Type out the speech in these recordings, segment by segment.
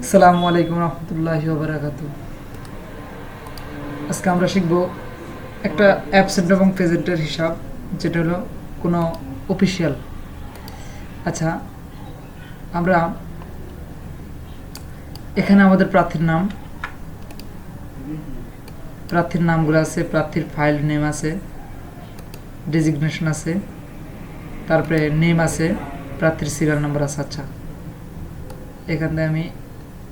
আসসালামু আলাইকুম রহমতুল্লাহি ওয়া বারাকাতুহু। আজকে আমরা শিখব একটা অ্যাবসেন্ট এবং প্রেজেন্টের হিসাব, যেটা হলো কোনো অফিসিয়াল। আচ্ছা, আমরা এখানে আমাদের প্রার্থীর নামগুলো আছে, প্রার্থীর ফাইল নেম আছে, ডেজিগনেশন আছে, তারপরে নেম আছে, প্রার্থীর সিরিয়াল নাম্বার আছে। আচ্ছা, এখান থেকে আমি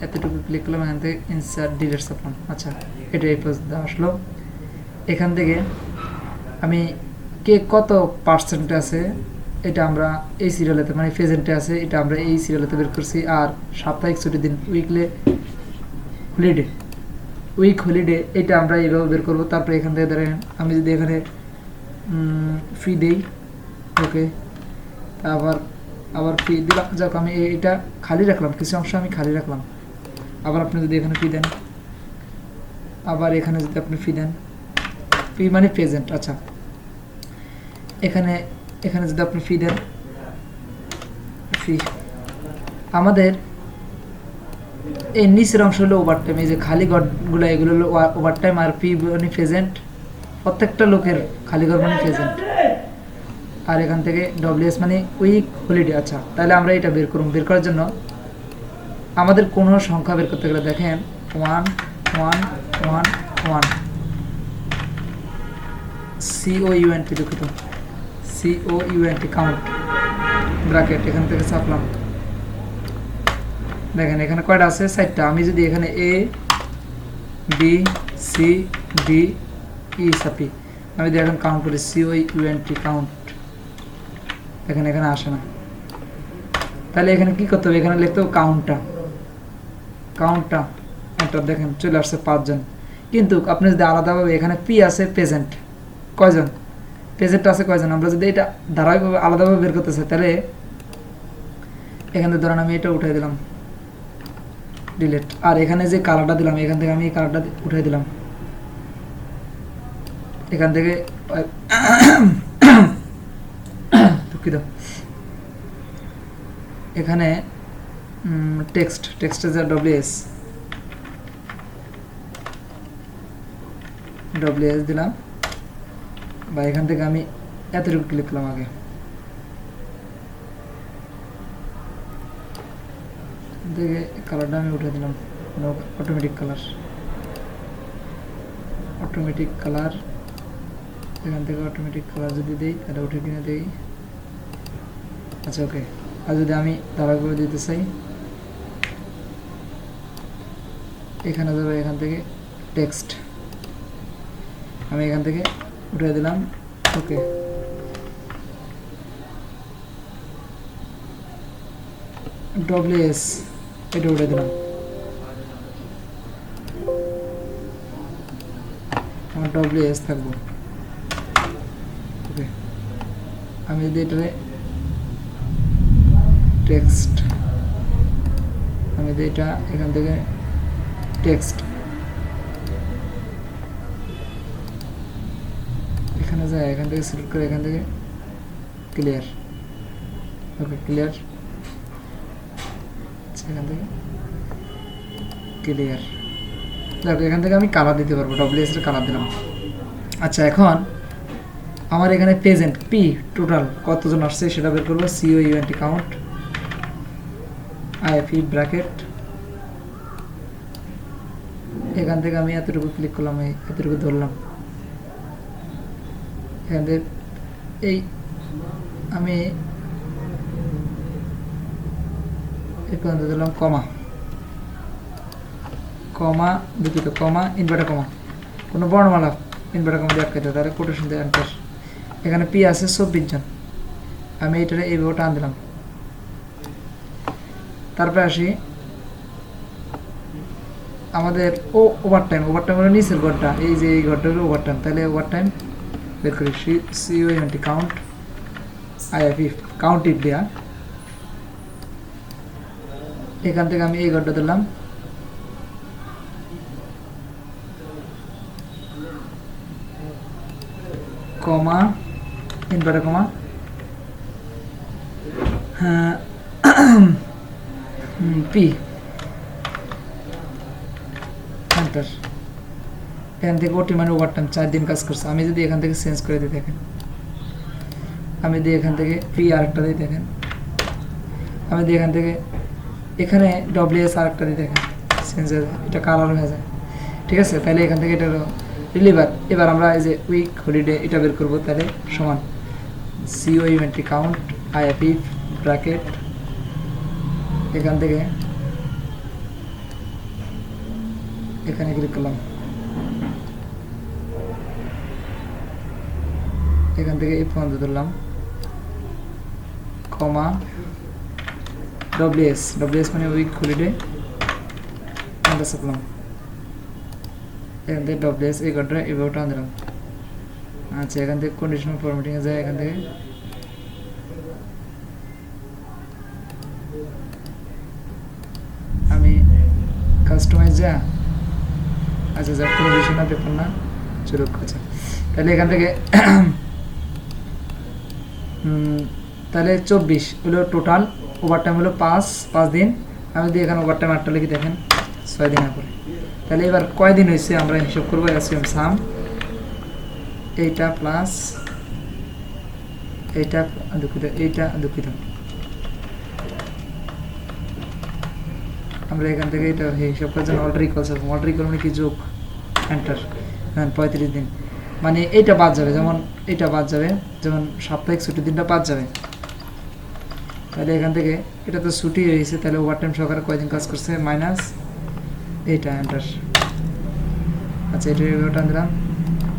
এতটুকু ক্লিক করলাম, এখান থেকে ইনসার্ট ডিলিট সাপন। আচ্ছা, এটা এই পর্যন্ত আসলো। এখান থেকে আমি কে কত পার্সেন্টে আছে এটা আমরা এই সিরিয়ালেতে, মানে প্রেজেন্টে আছে, এটা আমরা এই সিরিয়ালেতে বের করছি। আর সাপ্তাহিক ছুটির দিন, উইক হলিডে এটা আমরা এইভাবে বের করবো। তারপরে এখান থেকে ধরেন আমি যদি এখানে ফি দেই, ওকে, আবার ফি দিলাম। যাক, আমি এটা খালি রাখলাম, কিছু অংশ আমি খালি রাখলাম। আবার আপনি যদি এখানে ফি দেন, আবার এখানে যদি আপনি ফি দেন, ফি মানে প্রেজেন্ট। আচ্ছা, এখানে যদি আপনি ফি দেন, ফি আমাদের এই নিচের অংশ হলো ওভারটাইম। এই যে খালি ঘরগুলো, এগুলো হলো ওভারটাইম। আর ফি মানে প্রেজেন্ট, প্রত্যেকটা লোকের খালি ঘর মানে প্রেজেন্ট। আর এখান থেকে ডব্লিউএস মানে উইক হলিডে। আচ্ছা, তাহলে আমরা এটা বের করব। বের করার জন্য আমাদের কোনো সংখ্যা বের করতে গেলে দেখেন 1 1 1 1 COUNT, দুঃখিত, COUNT কাউন্ট ব্র্যাকেট, এখান থেকে ছাপলাম। দেখেন এখানে কয়টা আছে? 4টা। আমি যদি এখানে A B C D E ছাপি, আমি যদি এখন কাউন্ট করি COUNT কাউন্ট, এখানে আসে না। তাহলে এখানে কি করতে হবে? এখানে লিখতে হবে কাউন্টটা। এটা দেখেন চলে আসছে 5 জন। কিন্তু আপনি যদি আলাদাভাবে, এখানে পি আছে প্রেজেন্ট, কয়জন প্রেজেন্ট আছে কয়জন, আমরা যদি এটা ধারাবাহিকভাবে আলাদাভাবে বের করতে চাই, তাহলে এখানে ধরেন আমি এটা উঠাই দিলাম, ডিলিট। আর এখানে যে কালারটা দিলাম, এখান থেকে আমি এই কালারটা উঠাই দিলাম। এখান থেকে দুঃখিত, এখানে টেক্সটে যে ডব্লিউএস দিলাম, বা এখান থেকে আমি এতটুকু ক্লিক করলাম। আগে থেকে কালারটা আমি উঠে দিলাম, অটোমেটিক কালার। এখান থেকে অটোমেটিক কালার যদি দিই, এটা উঠে কিনে দিই। আচ্ছা, ওকে। আর যদি আমি ধারাবাহিকভাবে দিতে চাই, এখানে যাবে, এখান থেকে টেক্সট আমি এখান থেকে উঠে দিলাম, ওকে। ডব্লিউএস এটা উঠে দিলাম, আমার ডব্লিউএস থাকবো, ওকে। আমি যদি এটারে টেক্সট, আমি যদি এটা এখান থেকে টেক্সট এখানে যায়, এখান থেকে সিলেক্ট করে এখান থেকে ক্লিয়ার, ওকে, ক্লিয়ার। এখান থেকে ক্লিয়ার। দেখো এখান থেকে আমি কালার দিতে পারবো, ডব্লিউএস এর কালার দিলাম। আচ্ছা, এখন আমার এখানে প্রেজেন্ট পি টোটাল কতজন আসছে সেটা বের করবো। COUNT কাউন্ট, IFE ব্র্যাকেট, এখান থেকে আমি এতটুকু ক্লিক করলাম, এতটুকু ধরলাম। এখান থেকে এই আমি এই পর্যন্ত দিলাম, কমা দুঃখিত, কমা ইনভার্টার কমা, কোনো বর্ণমালা ইনভার্টার কমা দিয়ে আটকাইতে, তাহলে কোটেশন দিয়ে এন্টার। এখানে পি আছে 24 জন, আমি এইটারে এইভাবে টান দিলাম। তারপরে আসি আমাদের ওভারটাইম হলো নিচের ঘরটা, এই যে এই ঘরটা হলো ওভারটাইম। তাহলে ওভারটাইম বের করি, COUNT count, IFE count if দেয়া। এখান থেকে আমি এই ঘরটা দিলাম, কমা ইনভার্টার কমা, পি এন্টার। এখান থেকে ওটি মানে ওভারটাইম 4 দিন কাজ করছে। আমি যদি এখান থেকে চেঞ্জ করে দিই দেখেন, আমি যদি এখান থেকে পি আরেকটা দিই দেখেন, আমি যদি এখান থেকে এখানে ডব্লিউএস আরেকটা দিই দেখেন, চেঞ্জ হয়ে যায়, এটা কালার হয়ে যায়। ঠিক আছে, তাহলে এখান থেকে এটা রিলিভার। এবার আমরা এই যে উইক হলিডে এটা বের করবো, তাহলে সমান সিও ইনভেন্টরি কাউন্ট আইএফি ব্র্যাকেট, এখান থেকে এখানে ক্লিক করলাম, এখান থেকে এই পর্যন্ত ধরলাম, কমা ডব্লিউএস, ডব্লিউএস মানে উইক হলিডে, এন্টার চাপলাম, এখান থেকে ডব্লিউএস এই ঘরটা এভাবে টান দিলাম। আচ্ছা, এখান থেকে কন্ডিশনাল ফরম্যাটিংয়ে যায়, এখান থেকে আমি কাস্টমাইজ যা, আচ্ছা যা কোনো বিষয় না, ব্যাপার না, চলুক। আচ্ছা, তাহলে এখান থেকে তাহলে 24 হলো টোটাল, ওভারটাইম হলো 5 দিন। আমি যদি এখানে ওভারটাইম 8টা লিখি দেখেন 6 দিন করে। তাহলে এবার কয়দিন হয়েছে আমরা হিসাব করবো, অ্যাসিউম সাম এইটা প্লাস এইটা, দুঃখিত এইটা, দুঃখিত আমরা এখান থেকে এটা হিসাব করার জন্য অল্টার ইকুয়ালস আছে, অল্টার ইকুয়াল মানে কি যোগ, এন্টার। হ্যাঁ, 35 দিন মানে এইটা বাদ যাবে, যেমন এইটা বাদ যাবে, যেমন সাপ্তাহিক ছুটির দিনটা বাদ যাবে। তাহলে এখান থেকে এটা তো ছুটি হয়েছে, তাহলে ওভারটাইম সহকারে কয়দিন কাজ করছে, মাইনাস এইটা, এন্টার। আচ্ছা, এটা টান দিলাম,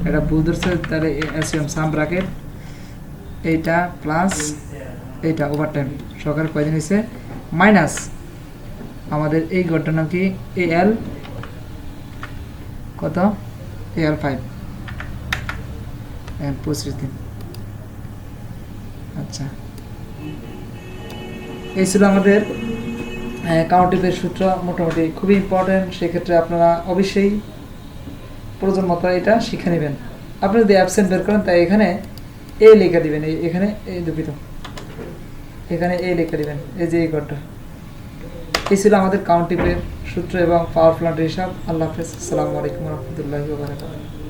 এটা ভুল ধরছে, তাহলে অ্যাসিউম সাম ব্র্যাকেট এইটা প্লাস এইটা ওভারটাইম সহকারে কয়দিন হয়েছে, মাইনাস আমাদের এই ঘরটার নাম কি, এল কত, এল 5, 25 দিন। আচ্ছা, এই ছিল আমাদের কাউন্টিংয়ের সূত্র, মোটামুটি খুবই ইম্পর্টেন্ট। সেক্ষেত্রে আপনারা অবশ্যই প্রয়োজন মতো এটা শিখে নেবেন। আপনি যদি অ্যাবসেন্ট বের করেন, তাই এখানে এ লেখা দিবেন, এখানে এই দুঃখিত, এখানে এ লেখা দিবেন, এই যে এই ঘরটা। এই ছিল আমাদের কাউন্টিংয়ের সূত্র এবং পাওয়ার প্ল্যান্টের হিসাব। আল্লাহ হাফেজ, আসসালামু আলাইকুম রহমতুল্লাহি ওয়া বারাকাতুহু।